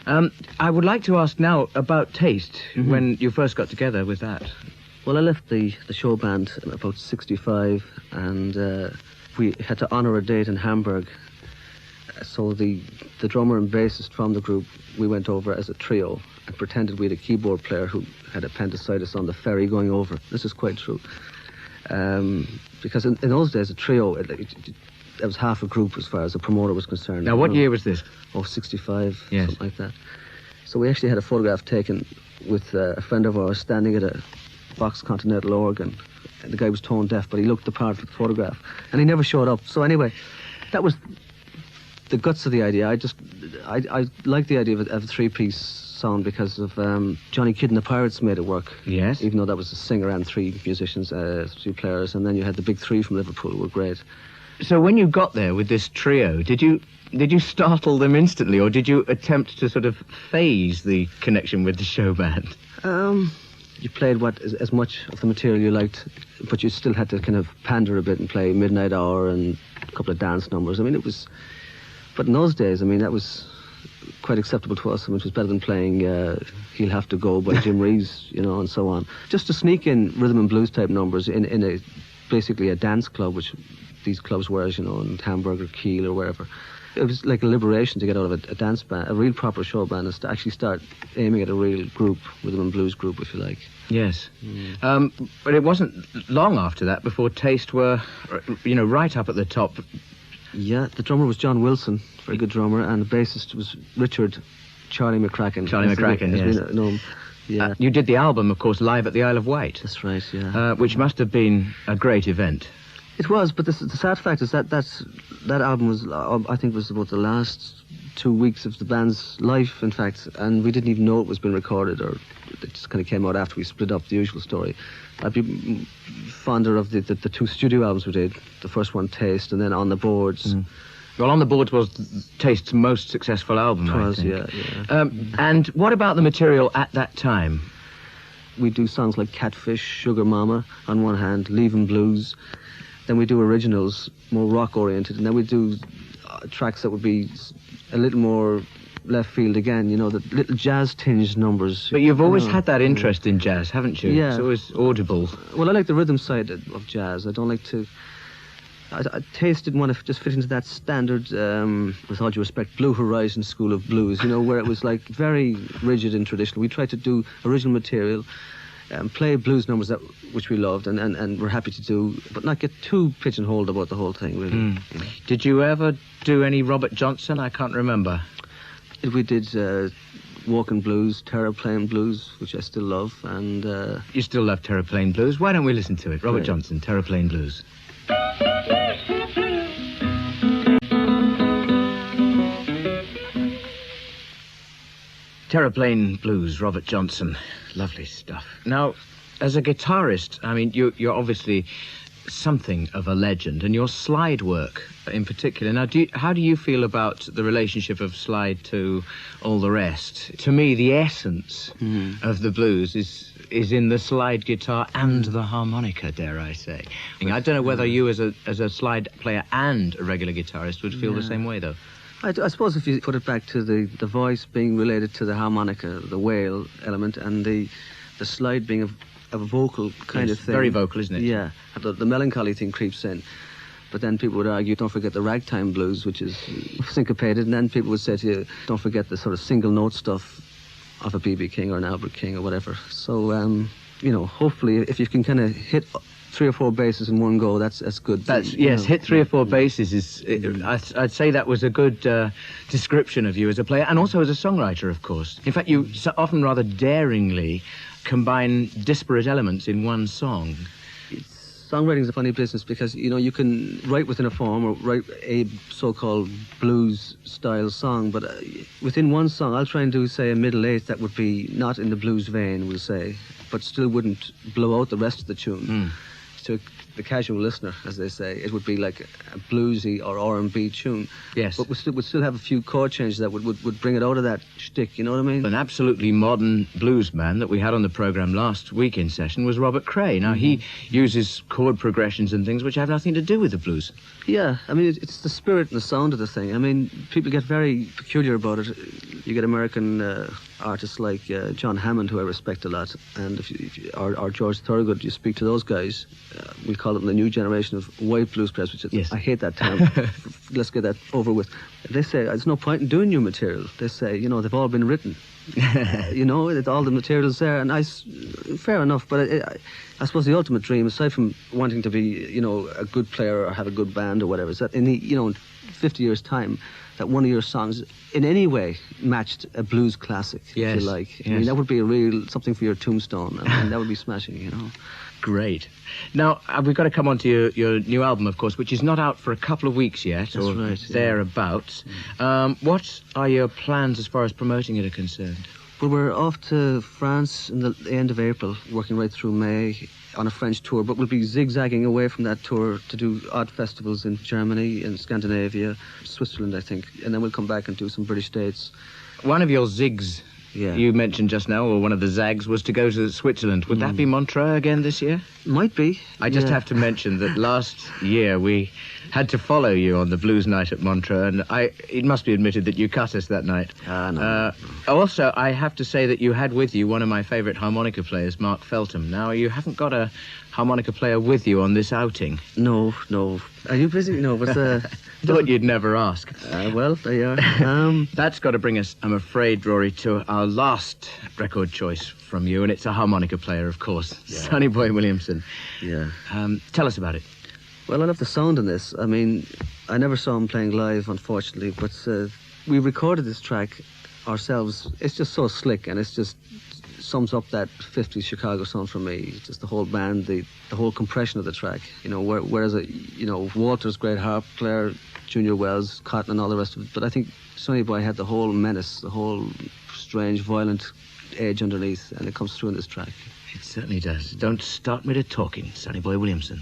I would like to ask now about Taste, when you first got together with that. Well, I left the show band about 65, and we had to honour a date in Hamburg. So the drummer and bassist from the group, we went over as a trio and pretended we had a keyboard player who had appendicitis on the ferry going over. This is quite true. Because in those days, a trio, it was half a group as far as the promoter was concerned. Now, what year was this? 65, yes. Something like that. So we actually had a photograph taken with a friend of ours standing at a Vox Continental organ. And the guy was tone deaf, but he looked the part for the photograph. And he never showed up. So anyway, that was the guts of the idea. I like the idea of a three-piece sound because of Johnny Kidd and the Pirates made it work. Yes. Even though that was a singer and three musicians, three players, and then you had the big three from Liverpool who were great. So when you got there with this trio, did you startle them instantly, or did you attempt to sort of phase the connection with the show band? You played as much of the material you liked, but you still had to kind of pander a bit and play Midnight Hour and a couple of dance numbers. I mean, it was... But in those days, I mean, that was quite acceptable to us. I mean, it was better than playing He'll Have to Go by Jim Reeves, and so on. Just to sneak in rhythm and blues type numbers in basically a dance club, which these clubs were, as you know, in Hamburg or Kiel or wherever. It was like a liberation to get out of a dance band, a real proper show band, and to actually start aiming at a real group, rhythm and blues group, if you like. Yes. But it wasn't long after that before Taste were, right up at the top. Yeah, the drummer was John Wilson, very good drummer, and the bassist was Richard Charlie McCracken. Charlie McCracken, yes. We know him. Yeah. You did the album, of course, live at the Isle of Wight. That's right, yeah. Which must have been a great event. It was, but the sad fact is that album was, I think, was about the last 2 weeks of the band's life, in fact, and we didn't even know it was being recorded, or it just kind of came out after we split up, the usual story. I'd be fonder of the two studio albums we did. The first one, Taste, and then On the Boards. Well, On the Boards was Taste's most successful album, it was, I think. Yeah. And what about the material at that time? We do songs like Catfish, Sugar Mama, on one hand, Leavin' Blues. Then we do originals, more rock-oriented, and then we do tracks that would be a little more left field again, the little jazz-tinged numbers. But you've always had that interest in jazz, haven't you? Yeah. It's always audible. Well, I like the rhythm side of jazz. I don't like to... Taste didn't want to just fit into that standard, with all due respect, Blue Horizon school of blues, where it was like very rigid and traditional. We tried to do original material, play blues numbers which we loved and were happy to do, but not get too pigeonholed about the whole thing, really. Did you ever do any Robert Johnson? I can't remember. We did Walking Blues, Terraplane Blues, which I still love, and... You still love Terraplane Blues? Why don't we listen to it? Robert Johnson, Terraplane Blues. Terraplane Blues, Robert Johnson. Lovely stuff. Now, as a guitarist, I mean, you're obviously something of a legend, and your slide work in particular. Now, how do you feel about the relationship of slide to all the rest? To me, the essence of the blues is in the slide guitar and the harmonica, dare I say. I don't know whether you, as a slide player and a regular guitarist, would feel the same way, though. I suppose if you put it back to the voice being related to the harmonica, the wail element, and the slide being a vocal kind of thing. Very vocal, isn't it? Yeah. The melancholy thing creeps in. But then people would argue, don't forget the ragtime blues, which is syncopated, and then people would say to you, don't forget the sort of single note stuff of a B.B. King or an Albert King or whatever. So, hopefully, if you can kind of hit 3 or 4 bases in one go, that's good. Hit 3 or 4 bases I'd say that was a good description of you as a player and also as a songwriter, of course. In fact, you often rather daringly combine disparate elements in one song. Songwriting is a funny business because, you can write within a form or write a so-called blues-style song, but within one song, I'll try and do, say, a middle eighth that would be not in the blues vein, we'll say, but still wouldn't blow out the rest of the tune. to the casual listener, as they say, it would be like a bluesy or R&B tune. Yes. But would still have a few chord changes that would bring it out of that shtick, you know what I mean? An absolutely modern blues man that we had on the programme last week in session was Robert Cray. Now, he uses chord progressions and things which have nothing to do with the blues. Yeah, I mean, it's the spirit and the sound of the thing. I mean, people get very peculiar about it. You get American artists like John Hammond, who I respect a lot, and or George Thorogood, you speak to those guys, we call them the new generation of white blues players, which is, yes. I hate that term. Let's get that over with. They say, there's no point in doing new material. They say, they've all been written. That all the material's there, and fair enough, but I suppose the ultimate dream, aside from wanting to be, a good player or have a good band or whatever, is that in 50 years' time, that one of your songs in any way matched a blues classic, yes. if you like. Yes. I mean, that would be a real something for your tombstone. I mean, that would be smashing, Great. Now, we've got to come on to your new album, of course, which is not out for a couple of weeks yet, That's or right, thereabouts. What are your plans as far as promoting it are concerned? Well, we're off to France in the end of April, working right through May on a French tour, but we'll be zigzagging away from that tour to do odd festivals in Germany, in Scandinavia, Switzerland, I think, and then we'll come back and do some British dates. One of your zigs you mentioned just now, or one of the zags, was to go to Switzerland. Would that be Montreux again this year? Might be. I just have to mention that last year we had to follow you on the blues night at Montreux, and it must be admitted that you cut us that night. No. Also, I have to say that you had with you one of my favourite harmonica players, Mark Feltham. Now, you haven't got a harmonica player with you on this outing. No. Are you busy? No, but... Thought you'd never ask. Well, there you are. That's got to bring us, I'm afraid, Rory, to our last record choice from you, and it's a harmonica player, of course, Sonny Boy Williamson. Yeah. Tell us about it. Well, I love the sound in this. I mean, I never saw him playing live, unfortunately, but we recorded this track ourselves. It's just so slick, and it's just sums up that 50s Chicago sound for me. Just the whole band, the whole compression of the track. Whereas Walter's great harp player, Junior Wells, Cotton, and all the rest of it. But I think Sonny Boy had the whole menace, the whole strange, violent edge underneath, and it comes through in this track. It certainly does. Don't start me to talking, Sonny Boy Williamson.